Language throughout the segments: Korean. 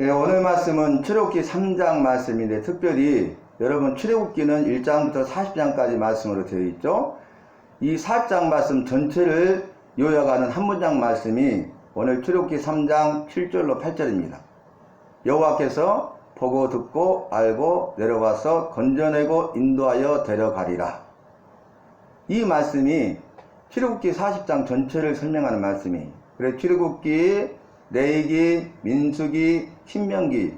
예, 오늘 말씀은 출애굽기 3장 말씀인데 특별히 여러분 출애굽기는 1장부터 40장까지 말씀으로 되어 있죠. 이 4장 말씀 전체를 요약하는 한 문장 말씀이 오늘 출애굽기 3장 7절로 8절입니다. 여호와께서 보고 듣고 알고 내려와서 건져내고 인도하여 데려가리라. 이 말씀이 출애굽기 40장 전체를 설명하는 말씀이, 그래 출애굽기, 레위기, 민수기, 신명기,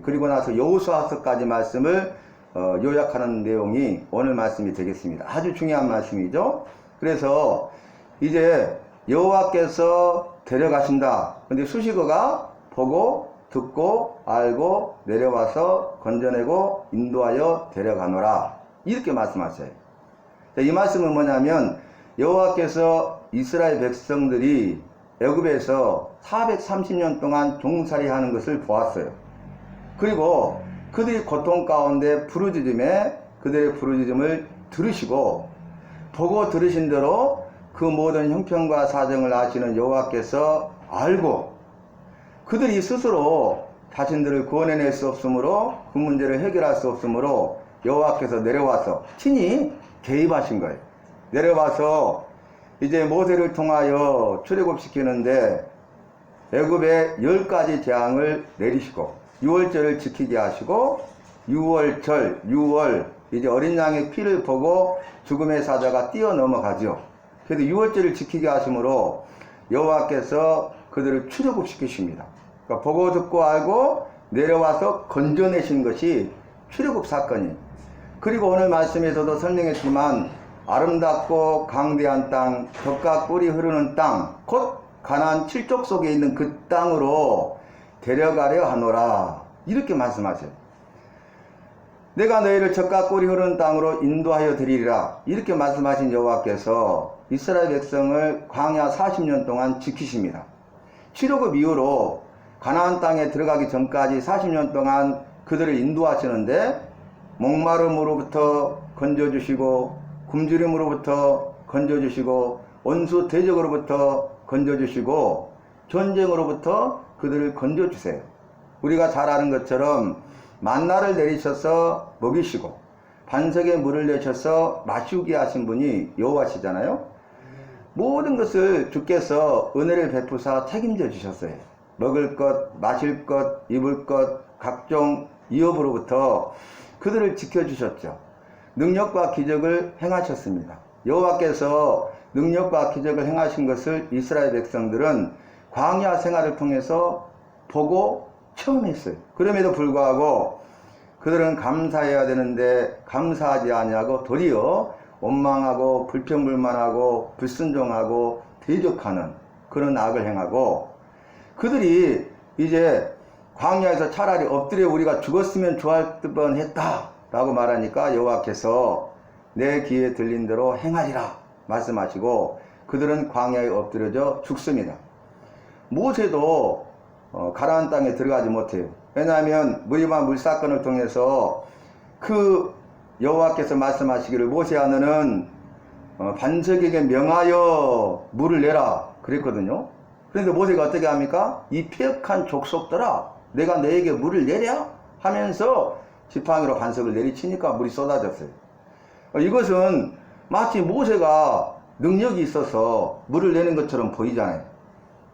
그리고 나서 여호수아서까지 말씀을 요약하는 내용이 오늘 말씀이 되겠습니다. 아주 중요한 말씀이죠. 그래서 이제 여호와께서 데려가신다. 근데 수식어가 보고 듣고 알고 내려와서 건져내고 인도하여 데려가노라, 이렇게 말씀하셔요. 이 말씀은 뭐냐면 여호와께서 이스라엘 백성들이 애굽에서 430년 동안 종살이 하는 것을 보았어요. 그리고 그들이 고통 가운데 부르짖음에 그들의 부르짖음을 들으시고, 보고 들으신 대로 그 모든 형편과 사정을 아시는 여호와께서 알고, 그들이 스스로 자신들을 구원해낼 수 없으므로, 그 문제를 해결할 수 없으므로 여호와께서 내려와서 친히 개입하신 거예요. 내려와서 이제 모세를 통하여 출애굽시키는데 애굽에 10가지 재앙을 내리시고 6월절을 지키게 하시고, 6월절, 6월 이제 어린 양의 피를 보고 죽음의 사자가 뛰어넘어가죠. 그래서 6월절을 지키게 하심으로 여호와께서 그들을 출애굽시키십니다. 그러니까 보고 듣고 알고 내려와서 건져내신 것이 출애굽 사건이에요. 그리고 오늘 말씀에서도 설명했지만 아름답고 강대한 땅, 젖과 꿀이 흐르는 땅, 곧 가나안 7족 속에 있는 그 땅으로 데려가려 하노라, 이렇게 말씀하세요. 내가 너희를 젖과 꿀이 흐르는 땅으로 인도하여 드리리라, 이렇게 말씀하신 여호와께서 이스라엘 백성을 광야 40년 동안 지키십니다. 출애굽 이후로 가나안 땅에 들어가기 전까지 40년 동안 그들을 인도하시는데 목마름으로부터 건져주시고, 굶주림으로부터 건져주시고, 원수 대적으로부터 건져주시고, 전쟁으로부터 그들을 건져주세요. 우리가 잘 아는 것처럼 만나를 내리셔서 먹이시고 반석에 물을 내셔서 마시게 하신 분이 여호와시잖아요. 모든 것을 주께서 은혜를 베푸사 책임져 주셨어요. 먹을 것, 마실 것, 입을 것, 각종 위협으로부터 그들을 지켜주셨죠. 능력과 기적을 행하셨습니다. 여호와께서 능력과 기적을 행하신 것을 이스라엘 백성들은 광야 생활을 통해서 보고 체험했어요. 그럼에도 불구하고 그들은 감사해야 되는데 감사하지 아니하고 도리어 원망하고 불평불만하고 불순종하고 대적하는 그런 악을 행하고, 그들이 이제 광야에서 차라리 엎드려 우리가 죽었으면 좋을 뻔했다 라고 말하니까 여호와께서 내 귀에 들린 대로 행하리라 말씀하시고 그들은 광야에 엎드려져 죽습니다. 모세도 가나안 땅에 들어가지 못해요. 왜냐하면 무리바 물사건을 통해서 그 여호와께서 말씀하시기를 모세야 너는 반석에게 명하여 물을 내라 그랬거든요. 그런데 모세가 어떻게 합니까? 이 폐역한 족속들아, 내가 너에게 물을 내랴 하면서 지팡이로 반석을 내리치니까 물이 쏟아졌어요. 이것은 마치 모세가 능력이 있어서 물을 내는 것처럼 보이잖아요.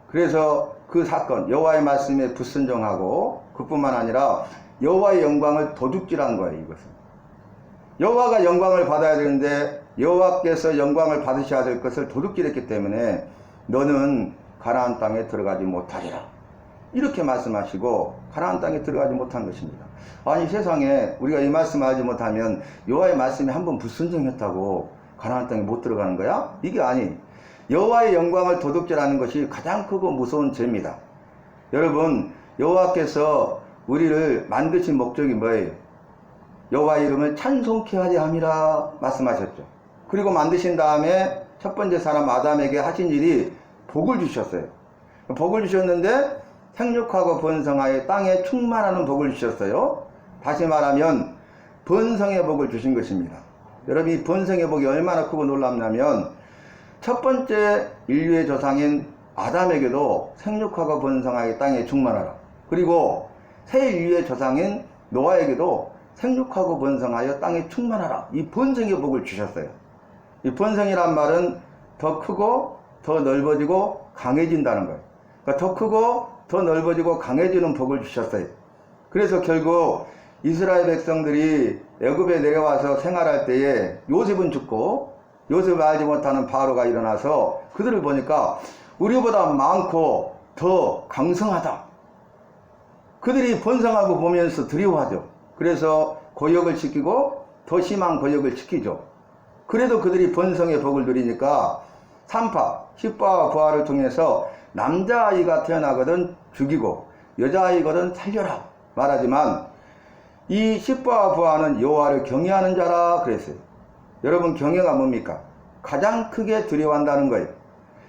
그래서 그 사건, 여호와의 말씀에 불순종하고 그뿐만 아니라 여호와의 영광을 도둑질한 거예요. 이것은 여호와가 영광을 받아야 되는데 여호와께서 영광을 받으셔야 될 것을 도둑질했기 때문에 너는 가나안 땅에 들어가지 못하리라, 이렇게 말씀하시고 가나안 땅에 들어가지 못한 것입니다. 아니 세상에 우리가 이 말씀을 하지 못하면 여호와의 말씀에 한번 불순종했다고 가나안 땅에 못 들어가는 거야? 이게 아니, 여호와의 영광을 도둑질하는 것이 가장 크고 무서운 죄입니다. 여러분, 여호와께서 우리를 만드신 목적이 뭐예요? 여호와의 이름을 찬송케 하려 함이라 말씀하셨죠. 그리고 만드신 다음에 첫 번째 사람 아담에게 하신 일이 복을 주셨어요. 복을 주셨는데 생육하고 번성하여 땅에 충만하는 복을 주셨어요. 다시 말하면 번성의 복을 주신 것입니다. 여러분, 이 번성의 복이 얼마나 크고 놀랍냐면 첫 번째 인류의 조상인 아담에게도 생육하고 번성하여 땅에 충만하라, 그리고 새 인류의 조상인 노아에게도 생육하고 번성하여 땅에 충만하라, 이 번성의 복을 주셨어요. 이 번성이란 말은 더 크고 더 넓어지고 강해진다는 거예요. 그러니까 더 크고 더 넓어지고 강해지는 복을 주셨어요. 그래서 결국 이스라엘 백성들이 애굽에 내려와서 생활할 때에 요셉은 죽고 요셉을 알지 못하는 바로가 일어나서 그들을 보니까 우리보다 많고 더 강성하다. 그들이 번성하고 보면서 두려워하죠. 그래서 고역을 시키고 더 심한 고역을 시키죠. 그래도 그들이 번성의 복을 누리니까 3파, 십부와 부하를 통해서 남자아이가 태어나거든 죽이고 여자아이거든 살려라 말하지만 이 십부와 부하는 여호와를 경외하는 자라 그랬어요. 여러분, 경외가 뭡니까? 가장 크게 두려워한다는 거예요.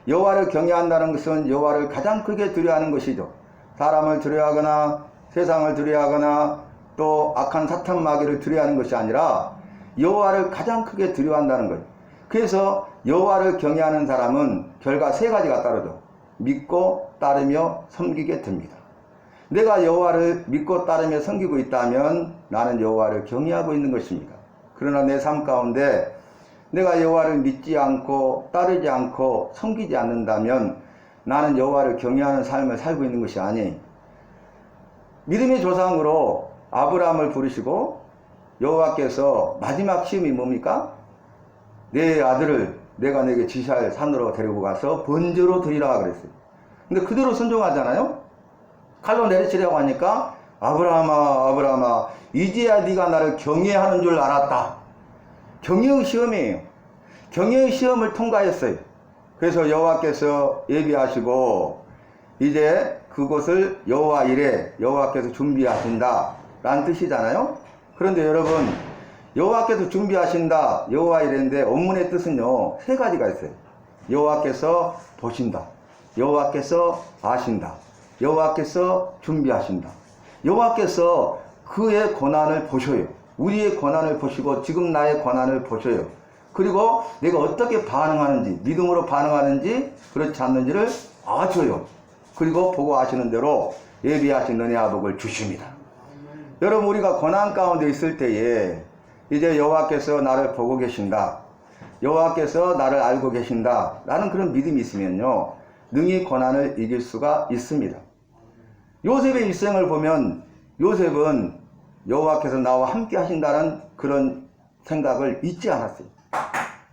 여호와를 경외한다는 것은 여호와를 가장 크게 두려워하는 것이죠. 사람을 두려워하거나 세상을 두려워하거나 또 악한 사탄 마귀를 두려워하는 것이 아니라 여호와를 가장 크게 두려워한다는 거예요. 그래서 여호와를 경외하는 사람은 결과 3가지가 따르죠. 믿고 따르며 섬기게 됩니다. 내가 여호와를 믿고 따르며 섬기고 있다면 나는 여호와를 경외하고 있는 것입니다. 그러나 내 삶 가운데 내가 여호와를 믿지 않고 따르지 않고 섬기지 않는다면 나는 여호와를 경외하는 삶을 살고 있는 것이 아니에요. 믿음의 조상으로 아브라함을 부르시고 여호와께서 마지막 시험이 뭡니까? 내 아들을 내가 내게 지시할 산으로 데리고 가서 번제로 드리라 그랬어요. 근데 그대로 순종하잖아요. 칼로 내리치려고 하니까 아브라함아 아브라함아 이제야 네가 나를 경외하는 줄 알았다. 경외의 시험이에요. 경외의 시험을 통과했어요. 그래서 여호와께서 예비하시고 이제 그곳을 여호와 이레, 여호와께서 준비하신다 라는 뜻이잖아요. 그런데 여러분, 여호와께서 준비하신다, 여호와 이레인데 원문의 뜻은요 3가지가 있어요. 여호와께서 보신다, 여호와께서 아신다, 여호와께서 준비하신다. 여호와께서 그의 고난을 보셔요. 우리의 고난을 보시고 지금 나의 고난을 보셔요. 그리고 내가 어떻게 반응하는지, 믿음으로 반응하는지 그렇지 않는지를 아셔요. 그리고 보고 아시는 대로 예비하신 은혜와 복을 주십니다. 여러분, 우리가 고난 가운데 있을 때에 이제 여호와께서 나를 보고 계신다, 여호와께서 나를 알고 계신다 라는 그런 믿음이 있으면요 능히 고난을 이길 수가 있습니다. 요셉의 일생을 보면 요셉은 여호와께서 나와 함께 하신다는 그런 생각을 잊지 않았어요.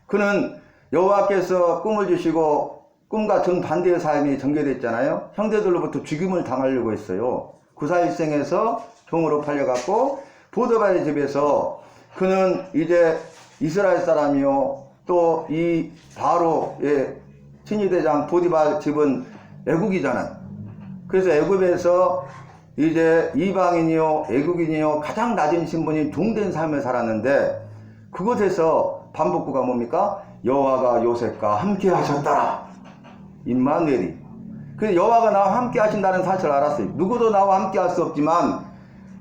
그는 여호와께서 꿈을 주시고 꿈과 정반대의 삶이 전개됐잖아요. 형제들로부터 죽임을 당하려고 했어요. 구사일생에서 종으로 팔려갔고 보드바의 집에서 그는 이제 이스라엘 사람이요 또 이 바로의 친위대장 보디발 집은 애국이잖아요. 그래서 애국에서 이제 이방인이요 애국인이요 가장 낮은 신분인 종된 삶을 살았는데 그곳에서 반복구가 뭡니까? 여호와가 요셉과 함께 하셨더라. 임마누엘이. 그래서 여호와가 나와 함께 하신다는 사실을 알았어요. 누구도 나와 함께 할 수 없지만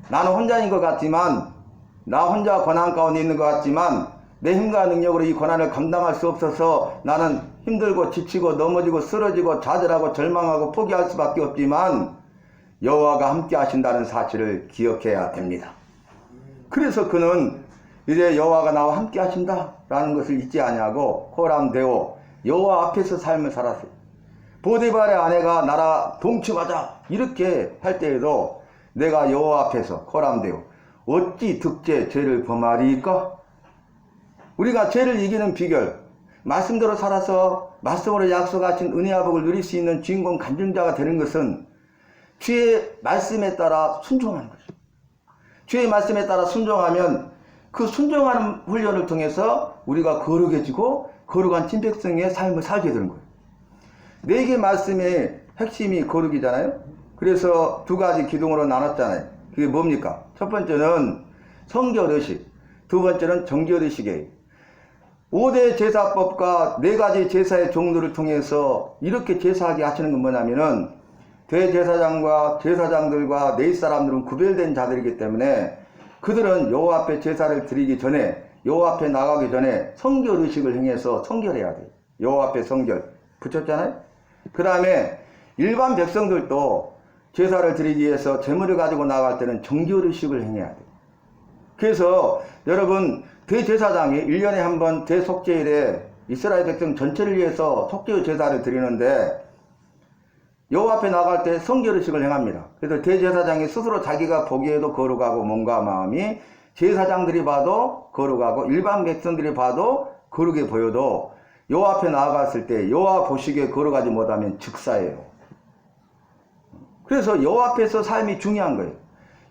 나는 혼자인 것 같지만 나 혼자 고난 가운데 있는 것 같지만 내 힘과 능력으로 이 고난을 감당할 수 없어서 나는 힘들고 지치고 넘어지고 쓰러지고 좌절하고 절망하고 포기할 수밖에 없지만 여호와가 함께 하신다는 사실을 기억해야 됩니다. 그래서 그는 이제 여호와가 나와 함께 하신다 라는 것을 잊지 아니하고 호람되어 여호와 앞에서 삶을 살았어요. 보디발의 아내가 나라 동침하자 이렇게 할 때에도 내가 여호와 앞에서 호람되어 어찌 득제 죄를 범하리까? 우리가 죄를 이기는 비결, 말씀대로 살아서 말씀으로 약속하신 은혜와 복을 누릴 수 있는 주인공 간증자가 되는 것은 주의 말씀에 따라 순종하는 것입니다. 주의 말씀에 따라 순종하면 그 순종하는 훈련을 통해서 우리가 거룩해지고 거룩한 친백성의 삶을 살게 되는 거예요. 4개 말씀의 핵심이 거룩이잖아요. 그래서 2가지 기둥으로 나눴잖아요. 그게 뭡니까? 첫 번째는 성결의식, 2번째는 정결의식이에요. 5대 제사법과 4가지 제사의 종류를 통해서 이렇게 제사하게 하시는 건 뭐냐면은 대제사장과 제사장들과 네 사람들은 구별된 자들이기 때문에 그들은 여호와 앞에 제사를 드리기 전에 여호와 앞에 나가기 전에 성결의식을 행해서 성결해야 돼요. 여호와 앞에 성결 붙였잖아요. 그 다음에 일반 백성들도 제사를 드리기 위해서 제물을 가지고 나갈 때는 정결의식을 행해야 돼요. 그래서 여러분 대제사장이 1년에 한 번 대속죄일에 이스라엘 백성 전체를 위해서 속죄의 제사를 드리는데 여호와 앞에 나갈 때 성결의식을 행합니다. 그래서 대제사장이 스스로 자기가 보기에도 거룩하고 몸과 마음이 제사장들이 봐도 거룩하고 일반 백성들이 봐도 거룩해 보여도 여호와 앞에 나아갔을 때 여호와 보시기에 거룩하지 못하면 즉사예요. 그래서 여호와 앞에서 삶이 중요한 거예요.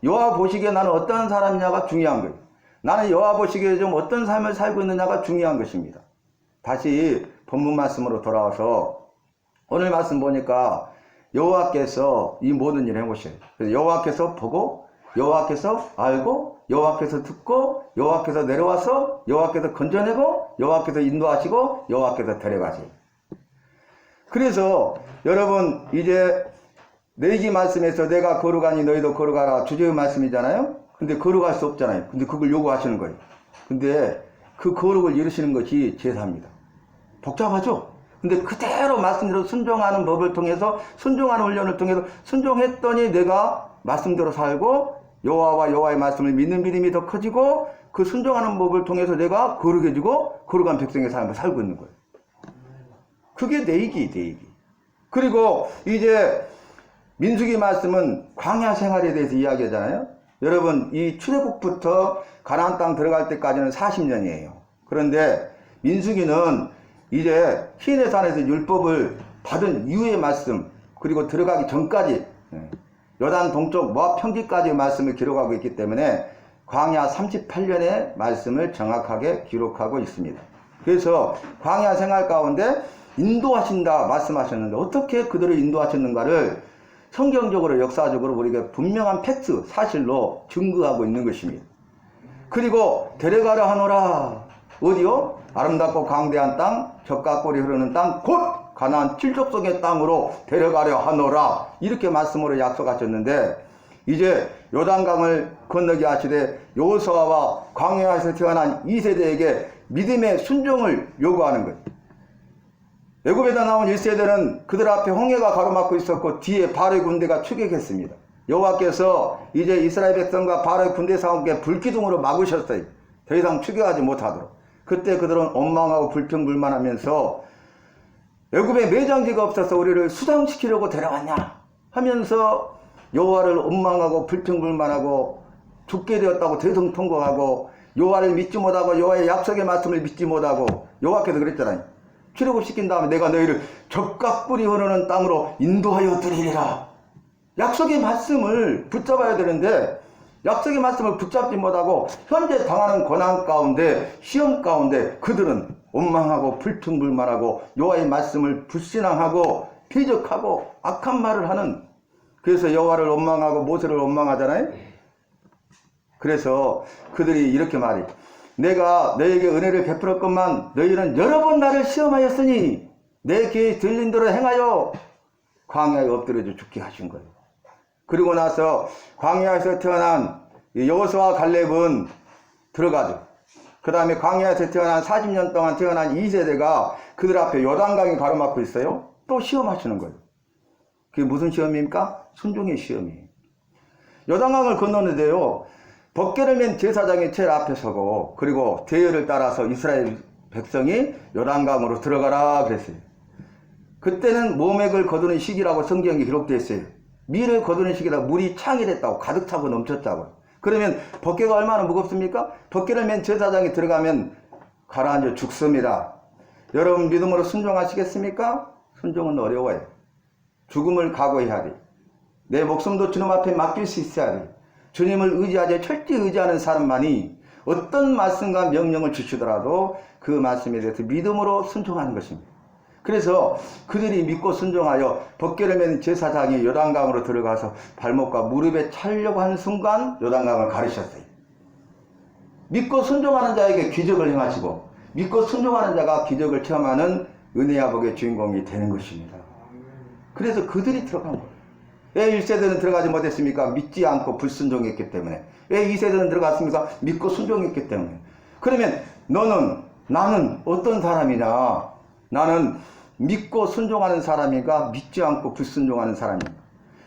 여호와 보시기에 나는 어떤 사람이냐가 중요한 거예요. 나는 여호와 보시기에 좀 어떤 삶을 살고 있느냐가 중요한 것입니다. 다시 본문 말씀으로 돌아와서 오늘 말씀 보니까 여호와께서 이 모든 일을 해보셔요. 그래서 여호와께서 보고 여호와께서 알고 여호와께서 듣고 여호와께서 내려와서 여호와께서 건져내고 여호와께서 인도하시고 여호와께서 데려가세요. 그래서 여러분 이제 레위기 말씀에서 내가 거룩하니 너희도 거룩하라 주제의 말씀이잖아요. 근데 거룩할 수 없잖아요. 근데 그걸 요구하시는 거예요. 근데 그 거룩을 이루시는 것이 제사입니다. 복잡하죠? 근데 그대로 말씀대로 순종하는 법을 통해서 순종하는 훈련을 통해서 순종했더니 내가 말씀대로 살고 여호와와 여호와의 말씀을 믿는 믿음이 더 커지고 그 순종하는 법을 통해서 내가 거룩해지고 거룩한 백성의 삶을 살고 있는 거예요. 그게 내이기. 그리고 이제 민수기 말씀은 광야 생활에 대해서 이야기하잖아요. 여러분 이 출애굽부터 가나안 땅 들어갈 때까지는 40년이에요. 그런데 민수기는 이제 시내 산에서 율법을 받은 이후의 말씀 그리고 들어가기 전까지 요단 동쪽 모압 평지까지의 말씀을 기록하고 있기 때문에 광야 38년의 말씀을 정확하게 기록하고 있습니다. 그래서 광야 생활 가운데 인도하신다 말씀하셨는데 어떻게 그들을 인도하셨는가를 성경적으로 역사적으로 우리가 분명한 팩트 사실로 증거하고 있는 것입니다. 그리고 데려가려 하노라 어디요? 아름답고 광대한 땅 젖과 꿀이 흐르는 땅 곧 가나안 칠족속의 땅으로 데려가려 하노라 이렇게 말씀으로 약속하셨는데 이제 요단강을 건너게 하시되 여호수아와 광야에서 태어난 2세대에게 믿음의 순종을 요구하는 거예요. 애굽에서 나온 1세대는 그들 앞에 홍해가 가로막고 있었고 뒤에 바로의 군대가 추격했습니다. 여호와께서 이제 이스라엘 백성과 바로의 군대 싸움에 불기둥으로 막으셨어요. 더 이상 추격하지 못하도록. 그때 그들은 원망하고 불평불만하면서 애굽에 매장지가 없어서 우리를 수상시키려고 데려왔냐 하면서 여호와를 원망하고 불평불만하고 죽게 되었다고 대성통곡하고 여호와를 믿지 못하고 여호와의 약속의 말씀을 믿지 못하고 여호와께서 그랬잖아요. 출애굽시킨 다음에 내가 너희를 젖과 꿀이 흐르는 땅으로 인도하여 드리리라. 약속의 말씀을 붙잡아야 되는데 약속의 말씀을 붙잡지 못하고 현재 당하는 고난 가운데 시험 가운데 그들은 원망하고 불평불만하고 여호와의 말씀을 불신앙하고 대적하고 악한 말을 하는 그래서 여호와를 원망하고 모세를 원망하잖아요. 그래서 그들이 이렇게 말해 내가 너에게 은혜를 베풀었건만 너희는 여러 번 나를 시험하였으니 내 귀에 들린 대로 행하여 광야에 엎드려져 죽게 하신 거예요. 그리고 나서 광야에서 태어난 여호수아 갈렙은 들어가죠. 그 다음에 광야에서 태어난 40년 동안 태어난 2세대가 그들 앞에 요단강이 가로막고 있어요. 또 시험하시는 거예요. 그게 무슨 시험입니까? 순종의 시험이에요. 요단강을 건너는데요. 법궤를 맨 제사장이 제일 앞에 서고 그리고 대열을 따라서 이스라엘 백성이 요단강으로 들어가라 그랬어요. 그때는 모맥을 거두는 시기라고 성경에 기록되어 있어요. 밀을 거두는 시기라 물이 창일했다고 가득 차고 넘쳤다고. 그러면 법궤가 얼마나 무겁습니까? 법궤를 맨 제사장이 들어가면 가라앉아 죽습니다. 여러분 믿음으로 순종하시겠습니까? 순종은 어려워요. 죽음을 각오해야 돼. 내 목숨도 주님 앞에 맡길 수 있어야 돼. 주님을 의지하지 철저히 의지하는 사람만이 어떤 말씀과 명령을 주시더라도 그 말씀에 대해서 믿음으로 순종하는 것입니다. 그래서 그들이 믿고 순종하여 법궤를 맨 제사장이 요단강으로 들어가서 발목과 무릎에 차려고 하는 순간 요단강을 가르셨어요. 믿고 순종하는 자에게 기적을 행하시고 믿고 순종하는 자가 기적을 체험하는 은혜와 복의 주인공이 되는 것입니다. 그래서 그들이 들어간 거예요. 왜 1세대는 들어가지 못했습니까? 믿지 않고 불순종했기 때문에. 왜 2세대는 들어갔습니까? 믿고 순종했기 때문에. 그러면 너는 나는 어떤 사람이냐? 나는 믿고 순종하는 사람인가? 믿지 않고 불순종하는 사람인가?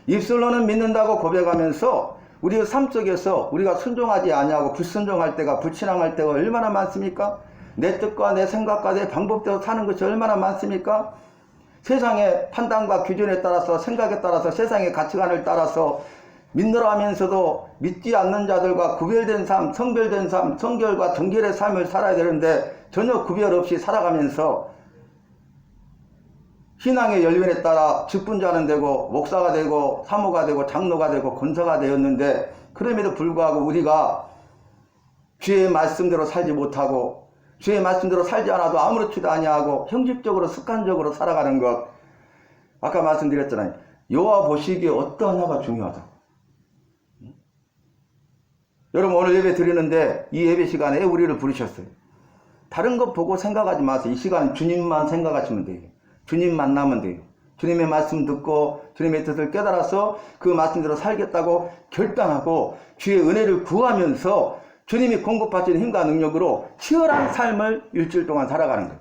입술로는 믿는다고 고백하면서 우리의 삶 속에서 우리가 순종하지 아니하고 불순종할 때가, 불신앙할 때가 얼마나 많습니까? 내 뜻과 내 생각과 내 방법대로 사는 것이 얼마나 많습니까? 세상의 판단과 기준에 따라서, 생각에 따라서, 세상의 가치관을 따라서 믿노라 하면서도 믿지 않는 자들과 구별된 삶, 성별된 삶, 성결과 정결의 삶을 살아야 되는데 전혀 구별 없이 살아가면서 신앙의 연륜에 따라 직분자는 되고 목사가 되고 사모가 되고 장로가 되고 권사가 되었는데, 그럼에도 불구하고 우리가 주의 말씀대로 살지 못하고 주의 말씀대로 살지 않아도 아무렇지도 아니하고 형식적으로 습관적으로 살아가는 것, 아까 말씀드렸잖아요. 여호와 보시기에 어떠하냐가 중요하다. 여러분, 오늘 예배 드리는데 이 예배 시간에 우리를 부르셨어요. 다른 것 보고 생각하지 마세요. 이 시간 주님만 생각하시면 돼요. 주님 만나면 돼요. 주님의 말씀 듣고 주님의 뜻을 깨달아서 그 말씀대로 살겠다고 결단하고 주의 은혜를 구하면서 주님이 공급하시는 힘과 능력으로 치열한 삶을 일주일 동안 살아가는 거예요.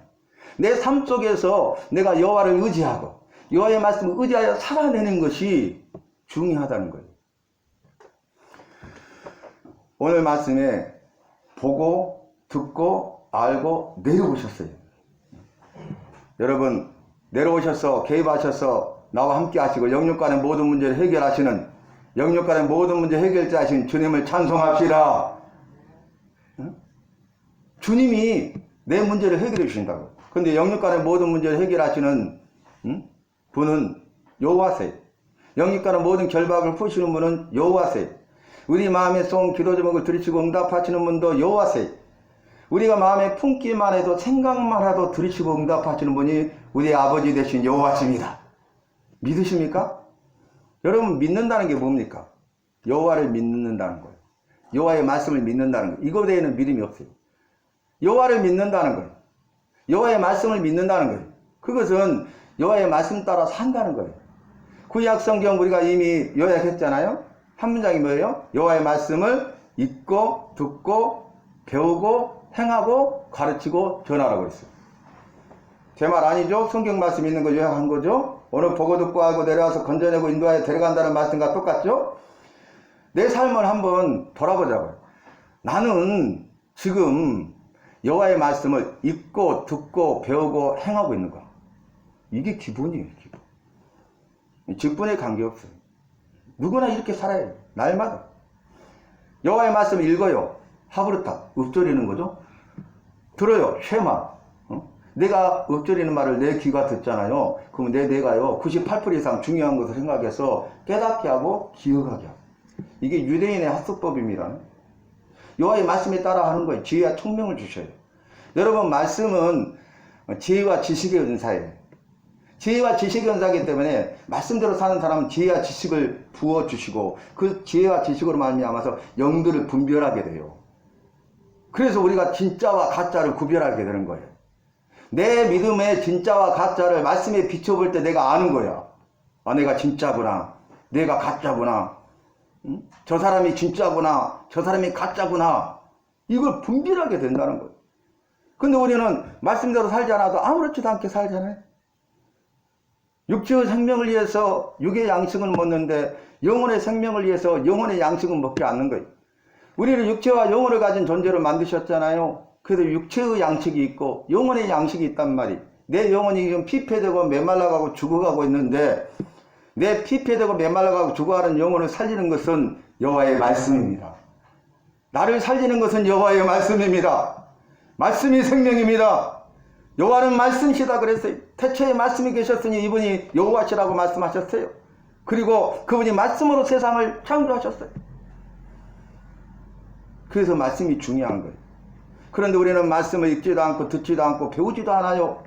내 삶 속에서 내가 여호와를 의지하고 여호와의 말씀을 의지하여 살아내는 것이 중요하다는 거예요. 오늘 말씀에 보고 듣고 알고 내려오셨어요. 여러분, 내려오셔서 개입하셔서 나와 함께 하시고 영육간의 모든 문제를 해결하시는, 영육간의 모든 문제 해결자이신 주님을 찬송합시다. 주님이 내 문제를 해결해 주신다고. 근데 영육간의 모든 문제를 해결하시는 분은 여호와세요. 영육간의 모든 결박을 푸시는 분은 여호와세요. 우리 마음에 쏜 기도 제목을 들으시고 응답하시는 분도 여호와세요. 우리가 마음에 품기만 해도 생각만 해도 들으시고 응답하시는 분이 우리 아버지 되신 여호와십니다. 믿으십니까? 여러분, 믿는다는 게 뭡니까? 여호와를 믿는다는 거예요. 여호와의 말씀을 믿는다는 거예요. 이거 외에는 믿음이 없어요. 여호와를 믿는다는 거예요. 여호와의 말씀을 믿는다는 거예요. 그것은 여호와의 말씀 따라 산다는 거예요. 구약 성경 우리가 이미 요약했잖아요. 한 문장이 뭐예요? 여호와의 말씀을 읽고 듣고 배우고 행하고 가르치고 전하라고 그랬어요. 제 말 아니죠? 성경 말씀 있는 걸 요약한 거죠? 오늘 보고 듣고 알고 내려와서 건져내고 인도하여 데려간다는 말씀과 똑같죠? 내 삶을 한번 돌아보자고요. 나는 지금 여호와의 말씀을 읽고 듣고 배우고 행하고 있는 거야. 이게 기본이에요. 기본. 직분에 관계없어요. 누구나 이렇게 살아야 해요. 날마다. 여호와의 말씀을 읽어요. 하브르타, 읊조리는 거죠. 들어요. 쉐마. 내가 읊조리는 말을 내 귀가 듣잖아요. 그럼 내 뇌가요 98% 이상 중요한 것을 생각해서 깨닫게 하고 기억하게 하고. 이게 유대인의 학습법입니다. 여호와의 말씀에 따라 하는 거예요. 지혜와 총명을 주셔요. 여러분, 말씀은 지혜와 지식의 은사예요. 지혜와 지식의 은사이기 때문에 말씀대로 사는 사람은 지혜와 지식을 부어주시고 그 지혜와 지식으로 말미암아서 영들을 분별하게 돼요. 그래서 우리가 진짜와 가짜를 구별하게 되는 거예요. 내 믿음의 진짜와 가짜를 말씀에 비춰볼 때 내가 아는 거야. 아, 내가 진짜구나. 내가 가짜구나. 저 사람이 진짜구나. 저 사람이 가짜구나. 이걸 분별하게 된다는 거예요. 근데 우리는 말씀대로 살지 않아도 아무렇지도 않게 살잖아요. 육체의 생명을 위해서 육의 양식을 먹는데 영혼의 생명을 위해서 영혼의 양식을 먹지 않는 거예요. 우리를 육체와 영혼을 가진 존재로 만드셨잖아요. 그래서 육체의 양식이 있고 영혼의 양식이 있단 말이에요. 내 영혼이 지금 피폐되고 메말라가고 죽어가고 있는데 내 피폐되고 메말라가고 죽어가는 영혼을 살리는 것은 여호와의 말씀입니다. 나를 살리는 것은 여호와의 말씀입니다. 말씀이 생명입니다. 여호와는 말씀이시다 그랬어요. 태초에 말씀이 계셨으니 이분이 여호와시라고 말씀하셨어요. 그리고 그분이 말씀으로 세상을 창조하셨어요. 그래서 말씀이 중요한 거예요. 그런데 우리는 말씀을 읽지도 않고 듣지도 않고 배우지도 않아요.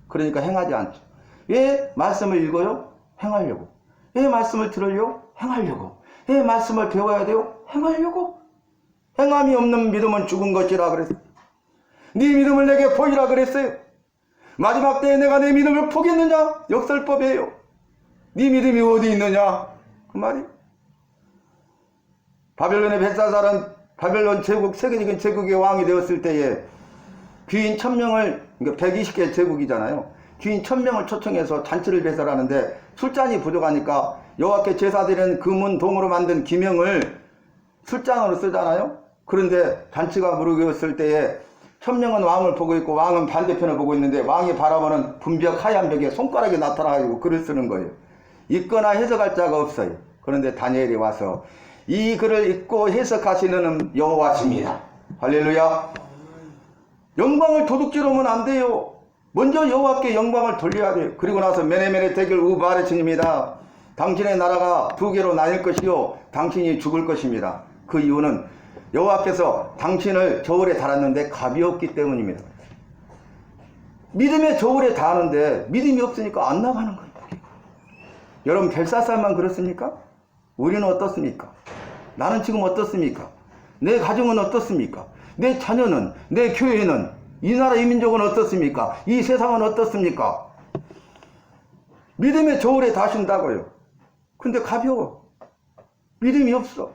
그러니까 행하지 않죠. 왜 말씀을 읽어요? 행하려고. 왜 말씀을 들으려? 행하려고. 왜 말씀을 배워야 돼요? 행하려고. 행함이 없는 믿음은 죽은 것이라 그랬어요. 네 믿음을 내게 보이라 그랬어요. 마지막 때에 내가 내 믿음을 보겠느냐? 역설법이에요. 네 믿음이 어디 있느냐? 그 말이. 바벨론의 벨사살은 바벨론 제국, 세계적인 제국의 왕이 되었을 때에 귀인 1000명을, 그러니까 120개 제국이잖아요. 귀인 1000명을 초청해서 잔치를 배설하는데 술잔이 부족하니까 여호와께 제사드리는 금은 동으로 만든 기명을 술장으로 쓰잖아요. 그런데 잔치가 무르익었을 때에 천명은 왕을 보고 있고 왕은 반대편을 보고 있는데 왕이 바라보는 분벽 하얀 벽에 손가락이 나타나가지고 글을 쓰는 거예요. 읽거나 해석할 자가 없어요. 그런데 다니엘이 와서 이 글을 읽고 해석하시는 여호와십니다. 할렐루야. 영광을 도둑질하면 안 돼요. 먼저 여호와께 영광을 돌려야 돼요. 그리고 나서 메네메네 데길 우바레친입니다. 당신의 나라가 두 개로 나뉠 것이요 당신이 죽을 것입니다. 그 이유는 여호와께서 당신을 저울에 달았는데 갑이 없기 때문입니다. 믿음의 저울에 닿았는데 믿음이 없으니까 안 나가는 거예요. 여러분 벨사살만 그렇습니까? 우리는 어떻습니까? 나는 지금 어떻습니까? 내 가정은 어떻습니까? 내 자녀는, 내 교회는, 이 나라 이 민족은 어떻습니까? 이 세상은 어떻습니까? 믿음의 저울에 닿으신다고요. 근데 가벼워. 믿음이 없어.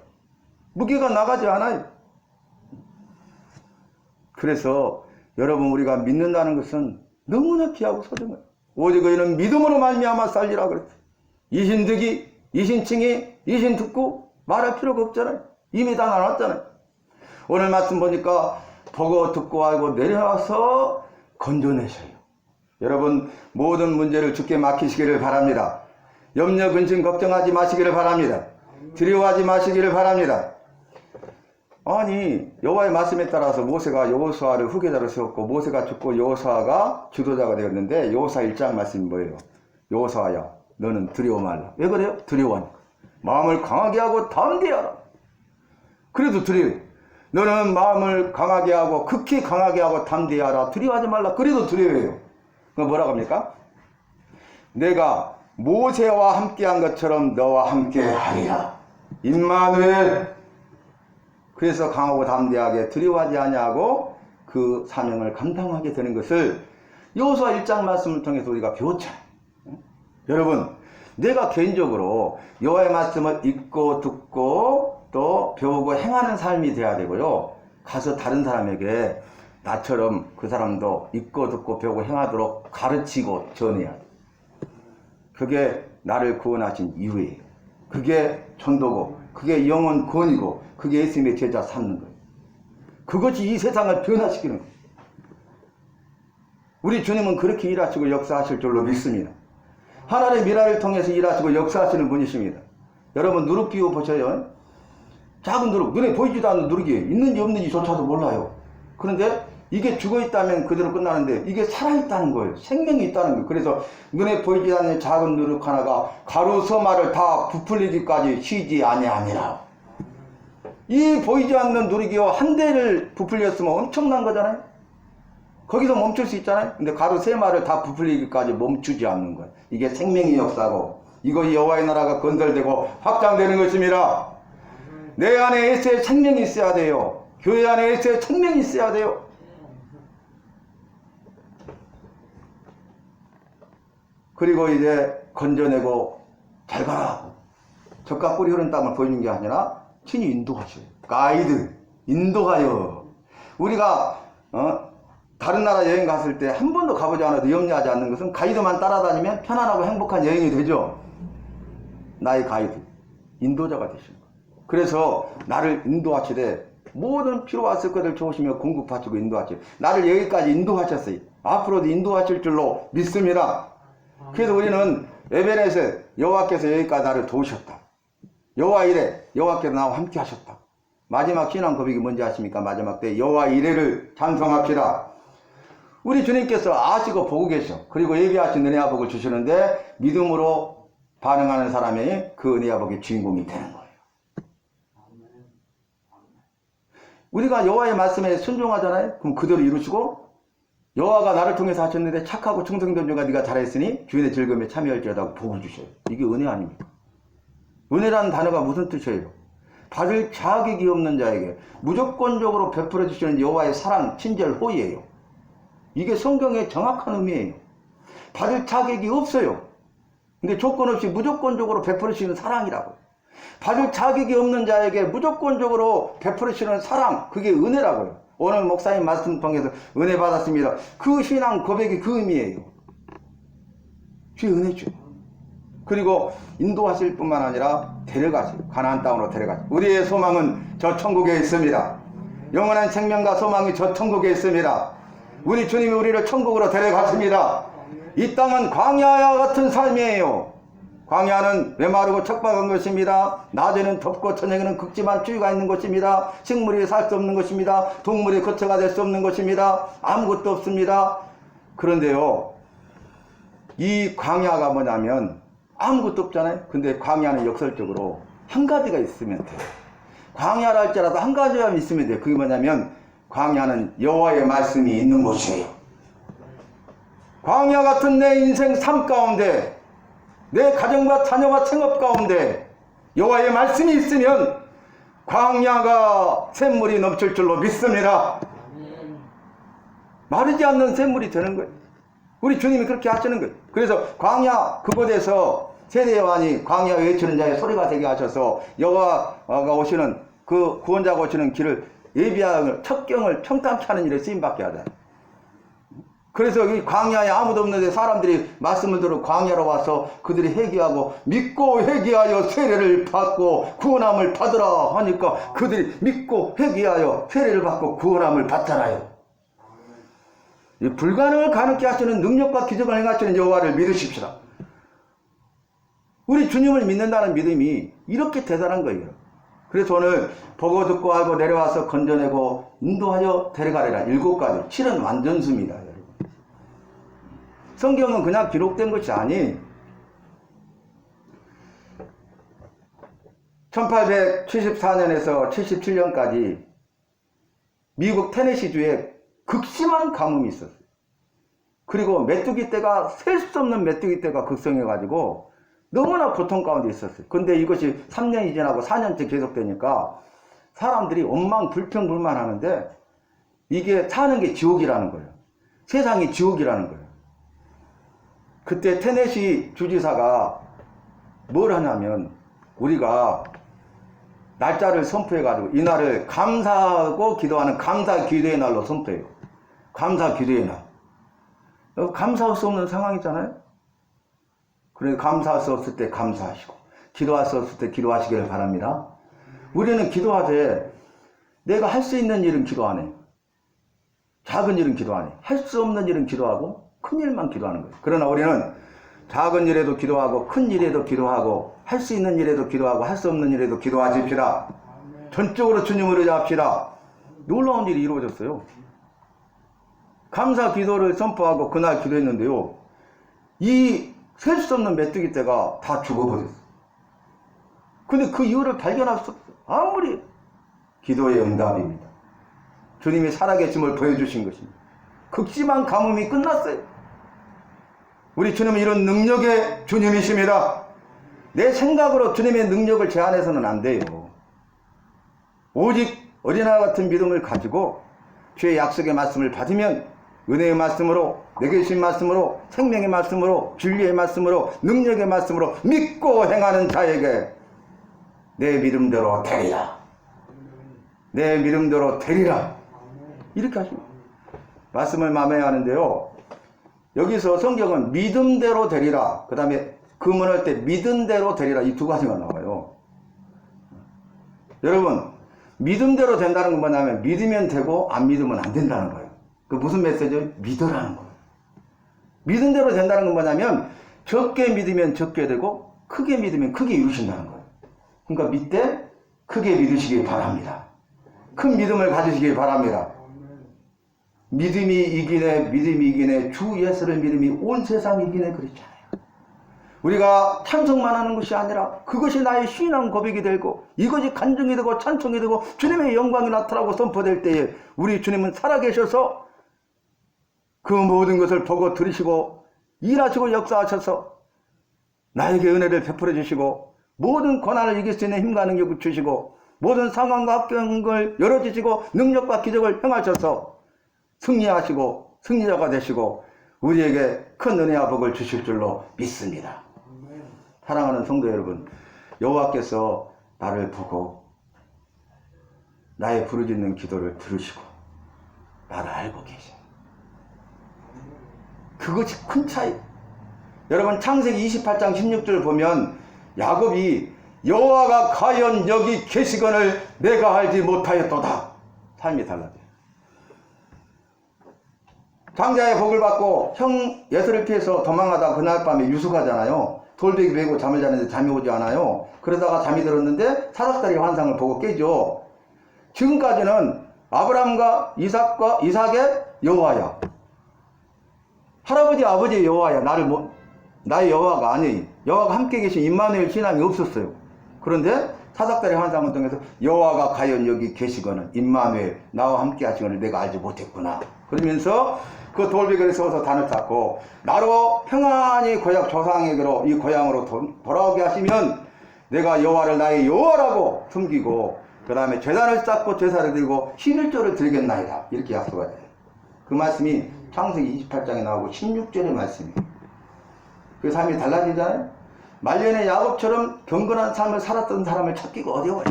무게가 나가지 않아요. 그래서 여러분 우리가 믿는다는 것은 너무나 귀하고 소중해요. 오직 의인은 믿음으로 말미암아 살리라 그랬어요. 이신득이, 이신칭이, 이신듣고 말할 필요가 없잖아요. 이미 다 나눴잖아요. 오늘 말씀 보니까 보고 듣고 알고 내려와서 건져내셔요. 여러분 모든 문제를 주께 맡기시기를 바랍니다. 염려 근심 걱정하지 마시기를 바랍니다. 두려워하지 마시기를 바랍니다. 아니 여호와의 말씀에 따라서 모세가 여호수아를 후계자로 세웠고 모세가 죽고 여호수아가 주도자가 되었는데 여호수아 1장 말씀이 뭐예요? 여호수아야 너는 두려워 말라. 왜 그래요? 두려워하니까. 마음을 강하게 하고 담대하라. 그래도 두려워. 너는 마음을 강하게 하고 극히 강하게 하고 담대하라. 두려워하지 말라. 그래도 두려워해요. 그 뭐라고 합니까? 내가 모세와 함께한 것처럼 너와 함께하리라. 임마누엘. 그래서 강하고 담대하게 두려워하지 아니하고 그 사명을 감당하게 되는 것을 여호수아 1장 말씀을 통해서 우리가 배웠잖아요. 여러분 내가 개인적으로 여호와의 말씀을 읽고 듣고 또 배우고 행하는 삶이 돼야 되고요. 가서 다른 사람에게 나처럼 그 사람도 읽고 듣고 배우고 행하도록 가르치고 전해야 돼. 그게 나를 구원하신 이유예요. 그게 전도고 그게 영혼 구원이고 그게 예수님의 제자 삼는 거예요. 그것이 이 세상을 변화시키는 거예요. 우리 주님은 그렇게 일하시고 역사하실 줄로 믿습니다. 하나님의 미라를 통해서 일하시고 역사하시는 분이십니다. 여러분 누룩 끼워 보셔요. 작은 누룩, 눈에 보이지도 않는 누룩이 있는지 없는지조차도 몰라요. 그런데 이게 죽어있다면 그대로 끝나는데 이게 살아있다는 거예요. 생명이 있다는 거예요. 그래서 눈에 보이지 않는 작은 누룩 하나가 가루 서마를 다 부풀리기까지 쉬지 아니하니라. 이 보이지 않는 누룩이요 한 대를 부풀렸으면 엄청난 거잖아요. 거기서 멈출 수 있잖아요. 근데 가루 세 마를 다 부풀리기까지 멈추지 않는 거예요. 이게 생명의 역사고 이거 여호와의 나라가 건설되고 확장되는 것입니다. 내 안에 예수의 생명이 있어야 돼요. 교회 안에 예수의 생명이 있어야 돼요. 그리고 이제 건져내고 잘 가라. 젖과 꿀이 흐르는 땅을 보이는 게 아니라 친히 인도하셔요. 가이드, 인도하여. 우리가 다른 나라 여행 갔을 때 한 번도 가보지 않아도 염려하지 않는 것은 가이드만 따라다니면 편안하고 행복한 여행이 되죠. 나의 가이드, 인도자가 되시는 거예요. 그래서 나를 인도하시되 모든 필요 왔을 것을 좋으시며 공급하시고 인도하시고 나를 여기까지 인도하셨어요. 앞으로도 인도하실 줄로 믿습니다. 그래서 우리는 에베네에서 여호와께서 여기까지 나를 도우셨다. 여호와 이레, 여호와께서 나와 함께 하셨다. 마지막 신앙 고백이 뭔지 아십니까? 마지막 때 여호와 이레를 찬송합시다. 우리 주님께서 아시고 보고 계셔. 그리고 예비하신 은혜와 복을 주시는데 믿음으로 반응하는 사람이 그 은혜와 복의 주인공이 되는 거예요. 우리가 여호와의 말씀에 순종하잖아요. 그럼 그대로 이루시고 여호와가 나를 통해서 하셨는데 착하고 충성된 자가 네가 잘했으니 주인의 즐거움에 참여할지어다 복을 주셔요. 이게 은혜 아닙니까? 은혜라는 단어가 무슨 뜻이에요? 받을 자격이 없는 자에게 무조건적으로 베풀어 주시는 여호와의 사랑, 친절, 호의예요. 이게 성경의 정확한 의미예요. 받을 자격이 없어요. 근데 조건 없이 무조건적으로 베풀어 주시는 사랑이라고요. 받을 자격이 없는 자에게 무조건적으로 베풀어 주시는 사랑, 그게 은혜라고요. 오늘 목사님 말씀 통해서 은혜 받았습니다. 그 신앙 고백이 그 의미예요. 주의 은혜죠. 그리고 인도하실 뿐만 아니라 데려가시고 가나안 땅으로 데려가시고 우리의 소망은 저 천국에 있습니다. 영원한 생명과 소망이 저 천국에 있습니다. 우리 주님이 우리를 천국으로 데려갔습니다. 이 땅은 광야와 같은 삶이에요. 광야는 메마르고 척박한 것입니다. 낮에는 덥고 저녁에는 극심한 추위가 있는 것입니다. 식물이 살 수 없는 것입니다. 동물이 거처가 될 수 없는 것입니다. 아무것도 없습니다. 그런데요, 이 광야가 뭐냐면 아무것도 없잖아요. 근데 광야는 역설적으로 한 가지가 있으면 돼요. 광야라 할지라도 한 가지가 있으면 돼요. 그게 뭐냐면 광야는 여호와의 말씀이 있는 곳이에요. 광야 같은 내 인생 삶 가운데, 내 가정과 자녀와 생업 가운데 여호와의 말씀이 있으면 광야가 샘물이 넘칠 줄로 믿습니다. 마르지 않는 샘물이 되는 거예요. 우리 주님이 그렇게 하시는 거예요. 그래서 광야 그곳에서 세례요한이 광야 외치는 자의 소리가 되게 하셔서 여호와가 오시는 그 구원자가 오시는 길을 예비하는 첫 경을 평탄케 하는 일에 쓰임받게 하잖아요. 그래서 이 광야에 아무도 없는데 사람들이 말씀을 들어 광야로 와서 그들이 회개하고 믿고 회개하여 세례를 받고 구원함을 받으라 하니까 그들이 믿고 회개하여 세례를 받고 구원함을 받잖아요. 이 불가능을 가능케 하시는 능력과 기적을 행하시는 여호와를 믿으십시다. 우리 주님을 믿는다는 믿음이 이렇게 대단한 거예요. 그래서 오늘 보고 듣고 알고 내려와서 건져내고 인도하여 데려가리라 7가지 7은 완전수입니다. 여러분. 성경은 그냥 기록된 것이 아니 1874년에서 77년까지 미국 테네시주에 극심한 가뭄이 있었어요. 그리고 메뚜기 떼가 셀 수 없는 메뚜기 떼가 극성해가지고 너무나 고통 가운데 있었어요. 근데 이것이 3년이 지나고 4년째 계속되니까 사람들이 원망 불평불만 하는데 이게 사는 게 지옥이라는 거예요. 세상이 지옥이라는 거예요. 그때 테네시 주지사가 뭘 하냐면 우리가 날짜를 선포해가지고 이날을 감사하고 기도하는 감사 기도의 날로 선포해요. 감사 기도의 날. 감사할 수 없는 상황이잖아요. 그래서 감사할 수 없을 때 감사하시고 기도할 수 없을 때 기도하시기를 바랍니다. 우리는 기도하되 내가 할 수 있는 일은 기도 안 해. 작은 일은 기도 안 해. 할 수 없는 일은 기도하고 큰 일만 기도하는 거예요. 그러나 우리는 작은 일에도 기도하고 큰 일에도 기도하고 할 수 있는 일에도 기도하고 할 수 없는 일에도 기도하십시다. 전적으로 주님을 의지합시다. 놀라운 일이 이루어졌어요. 감사 기도를 선포하고 그날 기도했는데요. 이 셀 수 없는 메뚜기 떼가 다 죽어버렸어요. 근데 그 이유를 발견할 수 없어요. 아무리 기도의 응답입니다. 주님이 살아계심을 보여주신 것입니다. 극심한 가뭄이 끝났어요. 우리 주님은 이런 능력의 주님이십니다. 내 생각으로 주님의 능력을 제한해서는 안 돼요. 오직 어린아이 같은 믿음을 가지고 주의 약속의 말씀을 받으면 은혜의 말씀으로, 내게 주신 말씀으로, 생명의 말씀으로, 진리의 말씀으로, 능력의 말씀으로 믿고 행하는 자에게 내 믿음대로 되리라. 내 믿음대로 되리라. 이렇게 하십니다. 말씀을 마음에 하는데요. 여기서 성경은 믿음대로 되리라. 그 다음에 금언할 때 믿은 대로 되리라. 이 두 가지가 나와요. 여러분, 믿음대로 된다는 건 뭐냐면 믿으면 되고 안 믿으면 안 된다는 거예요. 그 무슨 메시지예요? 믿으라는 거예요. 믿은 대로 된다는 건 뭐냐면 적게 믿으면 적게 되고 크게 믿으면 크게 이루신다는 거예요. 그러니까 믿되 크게 믿으시기 바랍니다. 큰 믿음을 가지시기 바랍니다. 믿음이 이기네 주 예수를 믿음이 온 세상 이기네 그랬잖아요. 우리가 찬송만 하는 것이 아니라 그것이 나의 신앙 고백이 되고 이것이 간증이 되고 찬송이 되고 주님의 영광이 나타나고 선포될 때에 우리 주님은 살아계셔서 그 모든 것을 보고 들으시고 일하시고 역사하셔서 나에게 은혜를 베풀어 주시고 모든 고난을 이길 수 있는 힘과 능력을 주시고 모든 상황과 환경을 열어주시고 능력과 기적을 행하셔서 승리하시고 승리자가 되시고 우리에게 큰 은혜와 복을 주실 줄로 믿습니다. 사랑하는 성도 여러분, 여호와께서 나를 보고 나의 부르짖는 기도를 들으시고 나를 알고 계십니다. 그것이 큰 차이. 여러분 창세기 28장 16절 보면 야곱이 여호와가 과연 여기 계시거늘 내가 알지 못하였도다. 삶이 달라져요. 장자의 복을 받고 형 예수를 피해서 도망가다 그날 밤에 유숙하잖아요. 돌베개 메고 잠을 자는데 잠이 오지 않아요. 그러다가 잠이 들었는데 사닥다리 환상을 보고 깨죠. 지금까지는 아브라함과 이삭의 여호와야, 할아버지 아버지의 여호와야, 나의 여호와가 아니, 여호와가 함께 계신 임마누엘 신앙이 없었어요. 그런데 사닥다리 환상을 통해서 여호와가 과연 여기 계시거늘 임마누엘 나와 함께 하시거늘 내가 알지 못했구나. 그러면서 그 돌베개를 세워서 단을 쌓고 나로 평안히 고향 조상에게로 이 고향으로 돌아오게 하시면 내가 여호와를 나의 여호와라고 숨기고 그 다음에 제단을 쌓고 제사를 드리고 11조를 드리겠나이다. 이렇게 약속해요. 그 말씀이 창세기 28장에 나오고 16절의 말씀이에요. 그 삶이 달라지잖아요. 말년에 야곱처럼 경건한 삶을 살았던 사람을 찾기가 어려워요.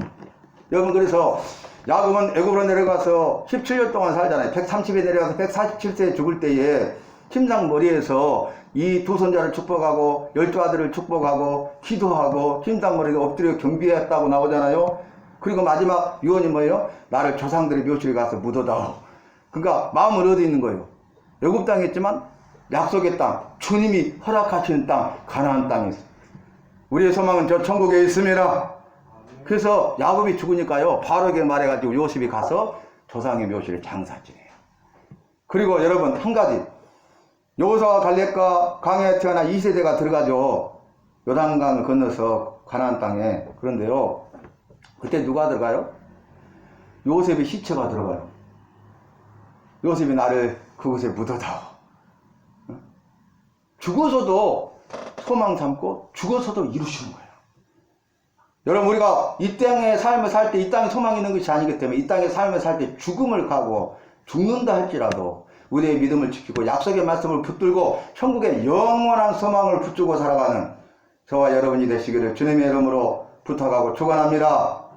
여러분, 그래서 야곱은 애굽으로 내려가서 17년 동안 살잖아요. 130에 내려가서 147세에 죽을 때에 침상머리에서 이 두 손자를 축복하고 12 아들을 축복하고 기도하고 침상머리에 엎드려 경비했다고 나오잖아요. 그리고 마지막 유언이 뭐예요? 나를 조상들의 묘실에 가서 묻어다오. 그러니까 마음은 어디 있는 거예요? 애굽 땅에 있지만 약속의 땅, 주님이 허락하시는 땅, 가나안 땅에 있어요. 우리의 소망은 저 천국에 있습니다. 그래서 야곱이 죽으니까요, 바로게 말해가지고 요셉이 가서 조상의 묘실에 장사지내요. 그리고 여러분, 한 가지, 여호수아와 갈렙과 광야에 태어나 2세대가 들어가죠. 요단강을 건너서 가나안 땅에. 그런데요, 그때 누가 들어가요? 요셉의 시체가 들어가요. 요셉이 나를 그곳에 묻어다오. 죽어서도 소망 삼고 죽어서도 이루시는 거예요. 여러분, 우리가 이 땅의 삶을 살 때 이 땅에 소망이 있는 것이 아니기 때문에 이 땅의 삶을 살 때 죽음을 가고 죽는다 할지라도 우리의 믿음을 지키고 약속의 말씀을 붙들고 천국의 영원한 소망을 붙들고 살아가는 저와 여러분이 되시기를 주님의 이름으로 부탁하고 축원합니다.